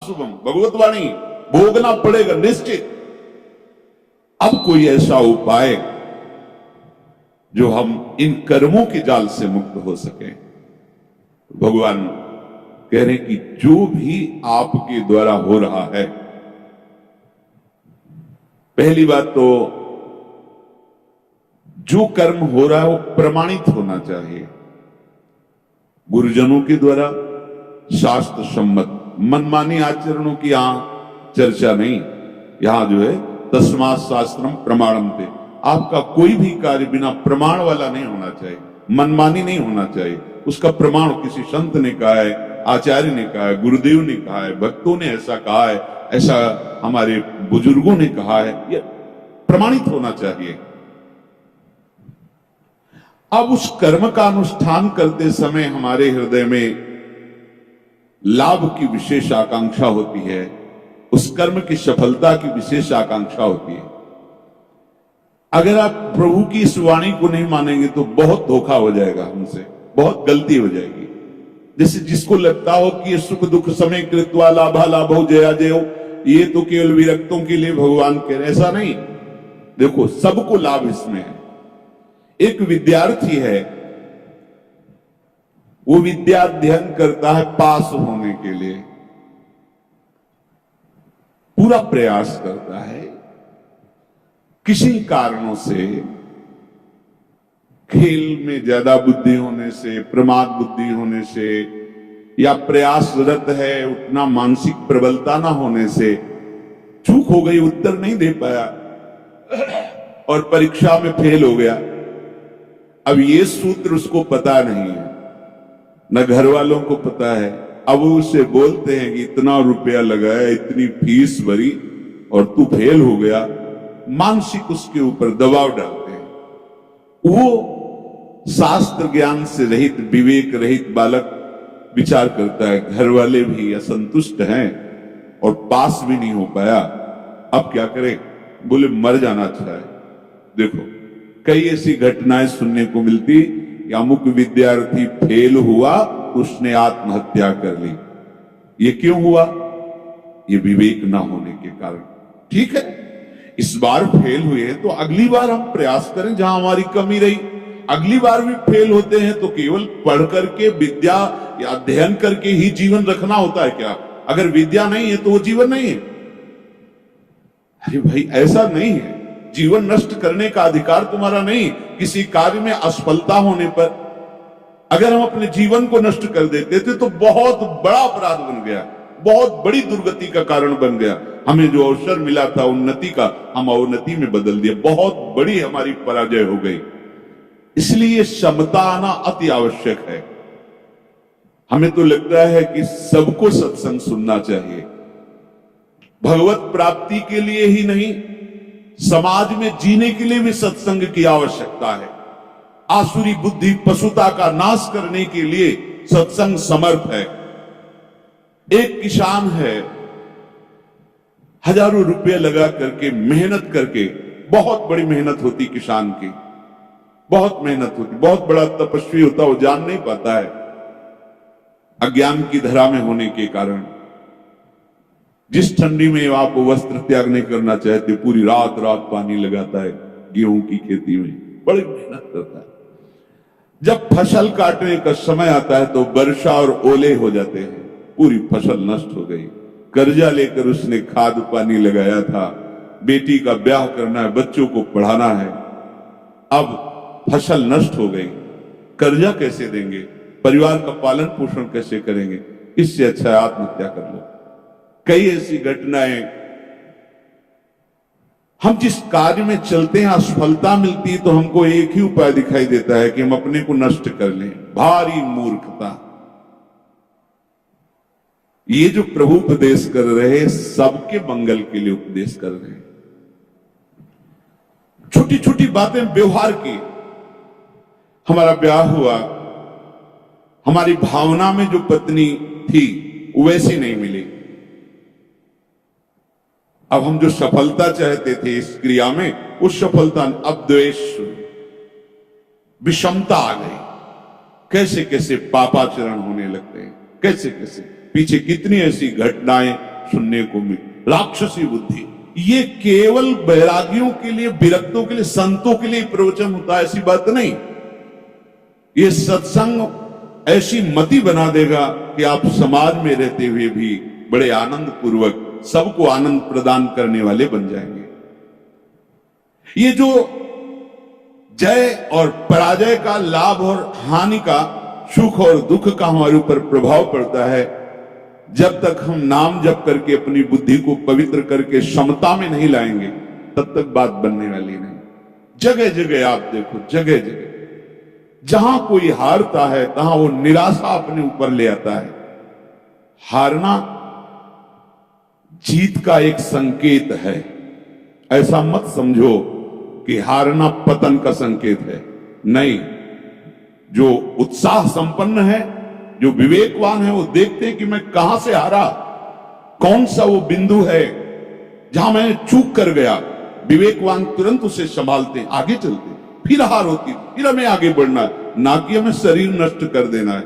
शुभम, भगवतवाणी भोगना पड़ेगा निश्चित। अब कोई ऐसा उपाय जो हम इन कर्मों के जाल से मुक्त हो सके। भगवान कह रहे कि जो भी आपके द्वारा हो रहा है, पहली बात तो जो कर्म हो रहा है वो प्रमाणित होना चाहिए, गुरुजनों के द्वारा शास्त्र सम्मत। मनमानी आचरणों की यहां चर्चा नहीं, यहां जो है तस्मात् शास्त्रम प्रमाणम थे। आपका कोई भी कार्य बिना प्रमाण वाला नहीं होना चाहिए, मनमानी नहीं होना चाहिए। उसका प्रमाण किसी संत ने कहा है, आचार्य ने कहा है, गुरुदेव ने कहा है, भक्तों ने ऐसा कहा है, ऐसा हमारे बुजुर्गों ने कहा है, यह प्रमाणित होना चाहिए। अब उस कर्म का अनुष्ठान करते समय हमारे हृदय में लाभ की विशेष आकांक्षा होती है, उस कर्म की सफलता की विशेष आकांक्षा होती है। अगर आप प्रभु की इस वाणी को नहीं मानेंगे तो बहुत धोखा हो जाएगा हमसे, बहुत गलती हो जाएगी। जैसे जिसको लगता हो कि ये सुख दुख समय कृत्वा लाभा लाभो जया जयो, ये तो केवल विरक्तों के लिए भगवान कह रहे, ऐसा नहीं। देखो सबको लाभ इसमें है। एक विद्यार्थी है, वो विद्या अध्ययन करता है पास होने के लिए, पूरा प्रयास करता है। किसी कारणों से, खेल में ज्यादा बुद्धि होने से, प्रमाद बुद्धि होने से, या प्रयासरत है उतना मानसिक प्रबलता ना होने से चूक हो गई, उत्तर नहीं दे पाया और परीक्षा में फेल हो गया। अब ये सूत्र उसको पता नहीं है, न घर वालों को पता है। अब उसे बोलते हैं कि इतना रुपया लगाया, इतनी फीस भरी और तू फेल हो गया। मानसिक उसके ऊपर दबाव डालते हैं। वो शास्त्र ज्ञान से रहित, विवेक रहित बालक विचार करता है, घर वाले भी असंतुष्ट हैं और पास भी नहीं हो पाया, अब क्या करें? बोले मर जाना अच्छा है। देखो कई ऐसी घटनाएं सुनने को मिलती, अमुक विद्यार्थी फेल हुआ, उसने आत्महत्या कर ली। ये क्यों हुआ? ये विवेक ना होने के कारण। ठीक है, इस बार फेल हुए तो अगली बार हम प्रयास करें, जहां हमारी कमी रही। अगली बार भी फेल होते हैं तो केवल पढ़ करके, विद्या या अध्ययन करके ही जीवन रखना होता है क्या? अगर विद्या नहीं है तो वो जीवन नहीं है। अरे भाई ऐसा नहीं है, जीवन नष्ट करने का अधिकार तुम्हारा नहीं। किसी कार्य में असफलता होने पर अगर हम अपने जीवन को नष्ट कर देते थे तो बहुत बड़ा अपराध बन गया, बहुत बड़ी दुर्गति का कारण बन गया। हमें जो अवसर मिला था उन्नति का, हम अवनति में बदल दिया, बहुत बड़ी हमारी पराजय हो गई। इसलिए समता आना अति आवश्यक है। हमें तो लगता है कि सबको सत्संग सुनना चाहिए, भगवत प्राप्ति के लिए ही नहीं, समाज में जीने के लिए भी सत्संग की आवश्यकता है। आसुरी बुद्धि पशुता का नाश करने के लिए सत्संग समर्थ है। एक किसान है, हजारों रुपए लगा करके, मेहनत करके, बहुत बड़ी मेहनत होती किसान की, बहुत मेहनत होती, बहुत बड़ा तपस्वी होता, वो जान नहीं पाता है अज्ञान की धरा में होने के कारण। जिस ठंडी में आप वस्त्र त्याग नहीं करना चाहते, पूरी रात रात पानी लगाता है गेहूं की खेती में, बड़ी मेहनत करता है। जब फसल काटने का समय आता है तो वर्षा और ओले हो जाते हैं, पूरी फसल नष्ट हो गई। कर्जा लेकर उसने खाद पानी लगाया था, बेटी का ब्याह करना है, बच्चों को पढ़ाना है, अब फसल नष्ट हो गई। कर्जा कैसे देंगे? परिवार का पालन पोषण कैसे करेंगे? इससे अच्छा आत्महत्या कर लो। कई ऐसी घटनाएं, हम जिस कार्य में चलते हैं असफलता मिलती है तो हमको एक ही उपाय दिखाई देता है कि हम अपने को नष्ट कर लें। भारी मूर्खता। ये जो प्रभु उपदेश कर रहे हैं, सबके मंगल के लिए उपदेश कर रहे हैं। छोटी छोटी बातें व्यवहार की। हमारा ब्याह हुआ, हमारी भावना में जो पत्नी थी वैसी नहीं मिली। अब हम जो सफलता चाहते थे इस क्रिया में, उस सफलता, अब द्वेष, विषमता आ गई। कैसे कैसे पापाचरण होने लगते हैं, कैसे कैसे। पीछे कितनी ऐसी घटनाएं सुनने को मिली। राक्षसी बुद्धि, ये केवल बैरागियों के लिए, विरक्तों के लिए, संतों के लिए प्रवचन होता है, ऐसी बात नहीं। ये सत्संग ऐसी मति बना देगा कि आप समाज में रहते हुए भी बड़े आनंद पूर्वक सबको आनंद प्रदान करने वाले बन जाएंगे। ये जो जय और पराजय का, लाभ और हानि का, सुख और दुख का हमारे ऊपर प्रभाव पड़ता है, जब तक हम नाम जप करके अपनी बुद्धि को पवित्र करके समता में नहीं लाएंगे, तब तक बात बनने वाली नहीं। जगह जगह आप देखो, जगह जगह जहां कोई हारता है तहां वो निराशा अपने ऊपर ले आता है। हारना जीत का एक संकेत है। ऐसा मत समझो कि हारना पतन का संकेत है, नहीं। जो उत्साह संपन्न है, जो विवेकवान है, वो देखते हैं कि मैं कहां से हारा, कौन सा वो बिंदु है जहां मैं चूक कर गया। विवेकवान तुरंत उसे संभालते हैं, आगे चलते हैं। फिर हार होती, फिर हमें आगे बढ़ना है, ना कि हमें शरीर नष्ट कर देना है,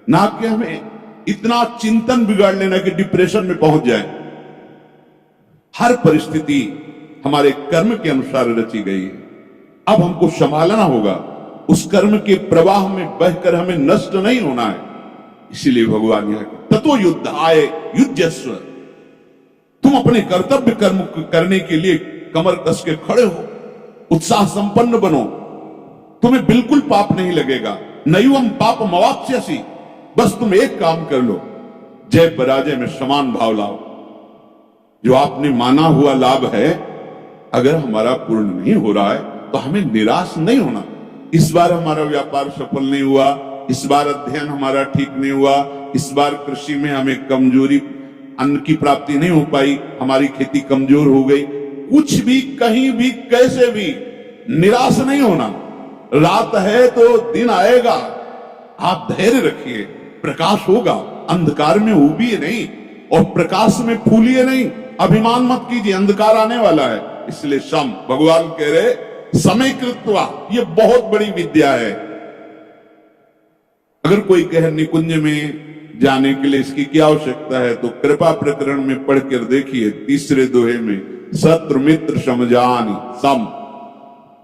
ना कि हमें इतना चिंतन बिगाड़ लेना कि डिप्रेशन में पहुंच जाए। हर परिस्थिति हमारे कर्म के अनुसार रची गई है। अब हमको संभालना होगा, उस कर्म के प्रवाह में बहकर हमें नष्ट नहीं होना है। इसीलिए भगवान यहां ततो युद्ध आए युद्धस्व, तुम अपने कर्तव्य कर्म करने के लिए कमर कस के खड़े हो, उत्साह संपन्न बनो, तुम्हें बिल्कुल पाप नहीं लगेगा। नैवम पाप मवाप्स्यसि, बस तुम एक काम कर लो, जय पराजय में समान भाव लाओ। जो आपने माना हुआ लाभ है, अगर हमारा पूर्ण नहीं हो रहा है तो हमें निराश नहीं होना। इस बार हमारा व्यापार सफल नहीं हुआ, इस बार अध्ययन हमारा ठीक नहीं हुआ, इस बार कृषि में हमें कमजोरी, अन्न की प्राप्ति नहीं हो पाई, हमारी खेती कमजोर हो गई, कुछ भी, कहीं भी, कैसे भी निराश नहीं होना। रात है तो दिन आएगा, आप धैर्य रखिए, प्रकाश होगा। अंधकार में उबिए नहीं और प्रकाश में फूलिए नहीं। अभिमान मत कीजिए, अंधकार आने वाला है। इसलिए सम, भगवान कह रहे समय कृत्वा, ये बहुत बड़ी विद्या है। अगर कोई कहे निकुंज में जाने के लिए इसकी क्या आवश्यकता है, तो कृपा प्रकरण में पढ़कर देखिए, तीसरे दोहे में, शत्रु मित्र समझानी सम,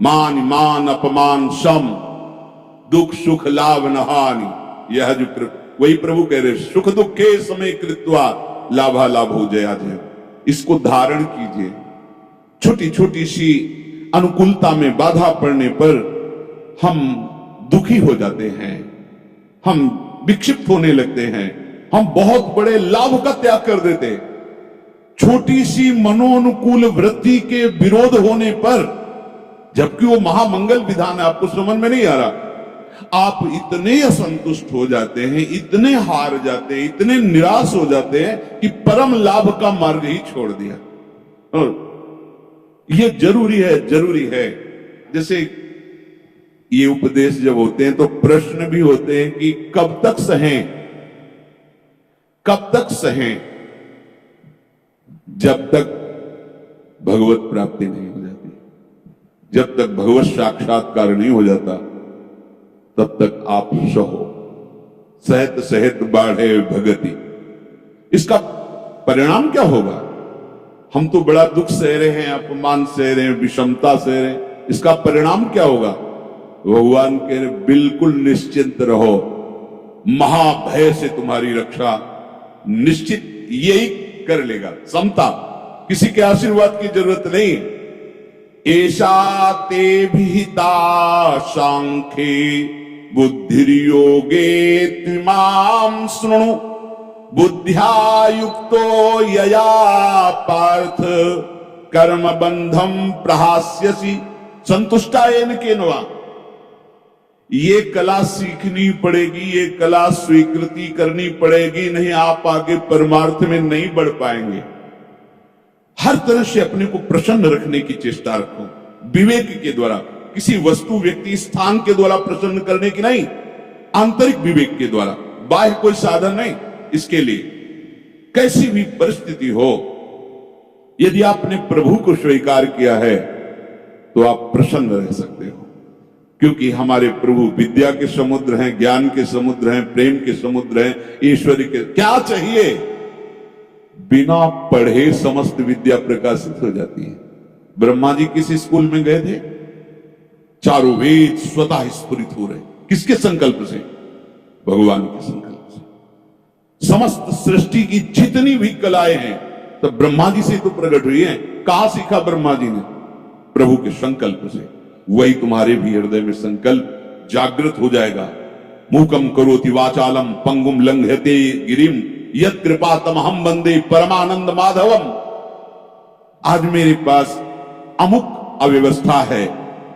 मान मान अपमान सम, दुख सुख लाभ न हानि। यह जो वही प्रभु कह रहे, सुख दुखे समय कृत्वा लाभा लाभ हो जया जय। इसको धारण कीजिए। छोटी छोटी सी अनुकूलता में बाधा पड़ने पर हम दुखी हो जाते हैं, हम विक्षिप्त होने लगते हैं, हम बहुत बड़े लाभ का त्याग कर देते। छोटी सी मनोनुकूल वृत्ति के विरोध होने पर, जबकि वो महामंगल विधान है, आपको समझ में नहीं आ रहा, आप इतने असंतुष्ट हो जाते हैं, इतने हार जाते हैं, इतने निराश हो जाते हैं कि परम लाभ का मार्ग ही छोड़ दिया। और ये जरूरी है, जरूरी है। जैसे ये उपदेश जब होते हैं तो प्रश्न भी होते हैं कि कब तक सहें, कब तक सहें? जब तक भगवत प्राप्ति नहीं हो जाती, जब तक भगवत साक्षात्कार नहीं हो जाता, तब तक आप सहो। सहत सहत बाढ़े भगति, इसका परिणाम क्या होगा? हम तो बड़ा दुख सह रहे हैं, अपमान सह रहे हैं, विषमता सह रहे हैं, इसका परिणाम क्या होगा? भगवान कह रहे बिल्कुल निश्चिंत रहो, महाभय से तुम्हारी रक्षा निश्चित यही कर लेगा। समता, किसी के आशीर्वाद की जरूरत नहीं। ऐसा ते विहिता सांख्ये बुद्धिर्योगे त्विमां शृणु, बुद्ध्या युक्तो यया पार्थ कर्म बंधम प्रहास्यसि संतुष्टायेन केनवा। ये कला सीखनी पड़ेगी, ये कला स्वीकृति करनी पड़ेगी, नहीं आप आगे परमार्थ में नहीं बढ़ पाएंगे। हर तरह से अपने को प्रसन्न रखने की चेष्टा रखो, विवेक के द्वारा, किसी वस्तु व्यक्ति स्थान के द्वारा प्रसन्न करने की नहीं, आंतरिक विवेक के द्वारा, बाह्य कोई साधन नहीं। इसके लिए कैसी भी परिस्थिति हो, यदि आपने प्रभु को स्वीकार किया है तो आप प्रसन्न रह सकते हो, क्योंकि हमारे प्रभु विद्या के समुद्र हैं, ज्ञान के समुद्र हैं, प्रेम के समुद्र हैं, ईश्वरी के। क्या चाहिए? बिना पढ़े समस्त विद्या प्रकाशित हो जाती है। ब्रह्मा जी किस स्कूल में गए थे? चारों वेद स्वतः स्फुरित हो रहे। किसके संकल्प से? भगवान के संकल्प से। समस्त सृष्टि की जितनी भी कलाएं हैं तो ब्रह्मा जी से तो प्रकट हुई है। कहां सीखा ब्रह्मा जी ने? प्रभु के संकल्प से। वही तुम्हारे भी हृदय में संकल्प जागृत हो जाएगा। मूकम करोति वाचालम पंगुम लंघयते गिरिम यत् कृपा तमहम वंदे परमानंद माधवम। आज मेरे पास अमुक अव्यवस्था है,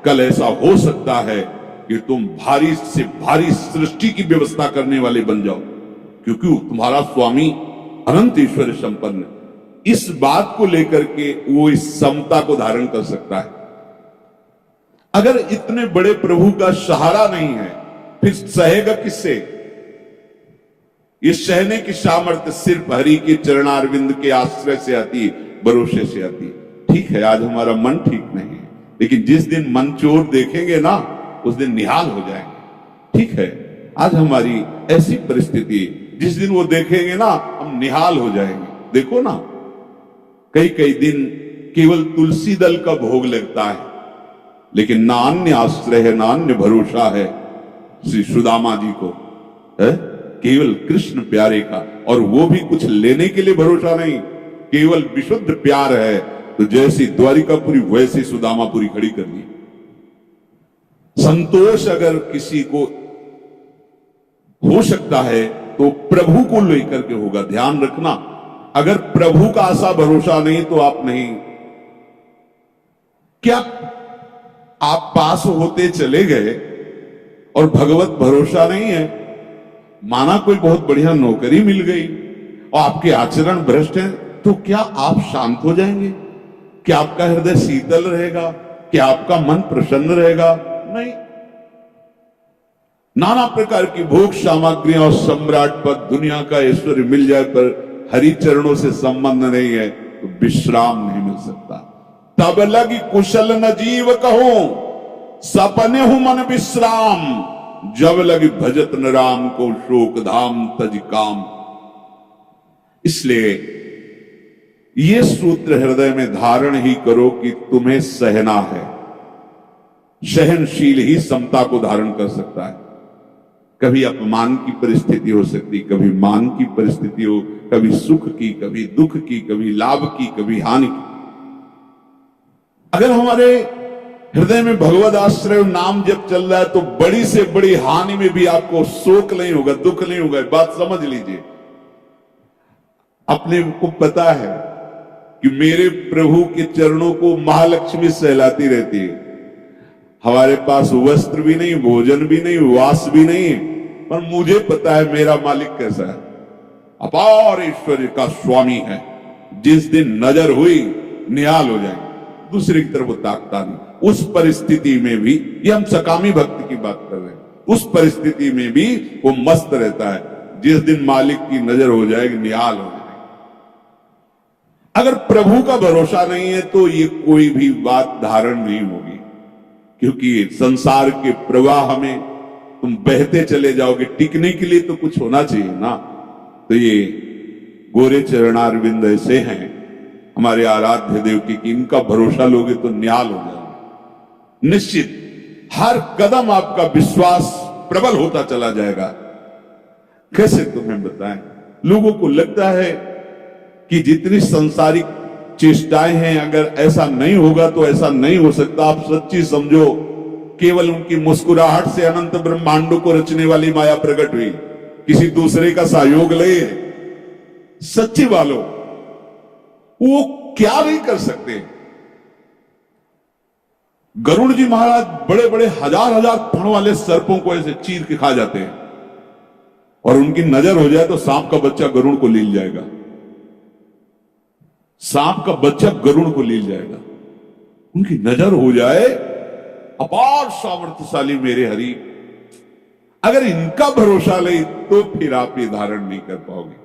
कल ऐसा हो सकता है कि तुम भारी से भारी सृष्टि की व्यवस्था करने वाले बन जाओ, क्योंकि तुम्हारा स्वामी अनंत ईश्वर संपन्न। इस बात को लेकर के वो इस समता को धारण कर सकता है। अगर इतने बड़े प्रभु का सहारा नहीं है फिर सहेगा किससे? ये सहने की सामर्थ्य सिर्फ हरि के चरणारविंद के आश्रय से आती है, भरोसे से आती है। ठीक है, आज हमारा मन ठीक नहीं है, लेकिन जिस दिन मन चोर देखेंगे ना उस दिन निहाल हो जाएंगे। ठीक है, आज हमारी ऐसी परिस्थिति, जिस दिन वो देखेंगे ना हम निहाल हो जाएंगे। देखो ना, कई कई दिन केवल तुलसी दल का भोग लगता है, लेकिन ना अन्य आश्रय है, ना अन्य भरोसा है श्री सुदामा जी को, है केवल कृष्ण प्यारे का। और वो भी कुछ लेने के लिए भरोसा नहीं, केवल विशुद्ध प्यार है। तो जैसी द्वारिकापुरी वैसी सुदामापुरी खड़ी कर दी। संतोष अगर किसी को हो सकता है तो प्रभु को लेकर के होगा। ध्यान रखना, अगर प्रभु का आशा भरोसा नहीं तो आप नहीं। क्या आप पास होते चले गए और भगवत भरोसा नहीं है? माना कोई बहुत बढ़िया नौकरी मिल गई और आपके आचरण भ्रष्ट है, तो क्या आप शांत हो जाएंगे? क्या आपका हृदय शीतल रहेगा? क्या आपका मन प्रसन्न रहेगा? नहीं। नाना प्रकार की भोग सामग्रियां और सम्राट पद, दुनिया का ऐश्वर्य मिल जाए पर हरि चरणों से संबंध नहीं है तो विश्राम नहीं मिल सकता। तब लगी कुशल न जीव कहो, सपने हूं मन विश्राम। जब लगी भजत न राम को, शोक धाम तज काम। इसलिए ये सूत्र हृदय में धारण ही करो कि तुम्हें सहना है। सहनशील ही समता को धारण कर सकता है। कभी अपमान की परिस्थिति हो सकती, कभी मान की परिस्थिति हो, कभी सुख की, कभी दुख की, कभी लाभ की, कभी हानि की। अगर हमारे हृदय में भगवत आश्रय नाम जब चल रहा है तो बड़ी से बड़ी हानि में भी आपको शोक नहीं होगा, दुख नहीं होगा। बात समझ लीजिए। अपने को पता है कि मेरे प्रभु के चरणों को महालक्ष्मी सहलाती रहती है। हमारे पास वस्त्र भी नहीं, भोजन भी नहीं, वास भी नहीं, पर मुझे पता है मेरा मालिक कैसा है। अपार ऐश्वर्य का स्वामी है। जिस दिन नजर हुई निहाल हो जाएंगे, दूसरी की तरफ वो ताकता नहीं। उस परिस्थिति में भी, ये हम सकामी भक्ति की बात कर रहे हैं, उस परिस्थिति में भी वो मस्त रहता है। जिस दिन मालिक की नजर हो जाएगी निहाल हो जाएगी। अगर प्रभु का भरोसा नहीं है तो ये कोई भी बात धारण नहीं होगी, क्योंकि संसार के प्रवाह में तुम बहते चले जाओगे। टिकने के लिए तो कुछ होना चाहिए ना। तो ये गोरे चरणारविंद ऐसे हैं हमारे आराध्य देव की, कि इनका भरोसा लोगे तो निहाल हो जाओगे। निश्चित हर कदम आपका विश्वास प्रबल होता चला जाएगा। कैसे तुम्हें बताएं? लोगों को लगता है कि जितनी संसारिक चेष्टाएं हैं, अगर ऐसा नहीं होगा तो ऐसा नहीं हो सकता। आप सच्ची समझो, केवल उनकी मुस्कुराहट से अनंत ब्रह्मांडों को रचने वाली माया प्रकट हुई। किसी दूसरे का सहयोग ले, सच्ची वालों वो क्या नहीं कर सकते। गरुड़ जी महाराज बड़े बड़े हजार हजार फण वाले सर्पों को ऐसे चीर के खा जाते हैं, और उनकी नजर हो जाए तो सांप का बच्चा गरुड़ को लील जाएगा। सांप का बच्चा गरुड़ को लील जाएगा। उनकी नजर हो जाए, अपार सामर्थ्यशाली मेरे हरि। अगर इनका भरोसा ले तो फिर आप ये धारण नहीं कर पाओगे।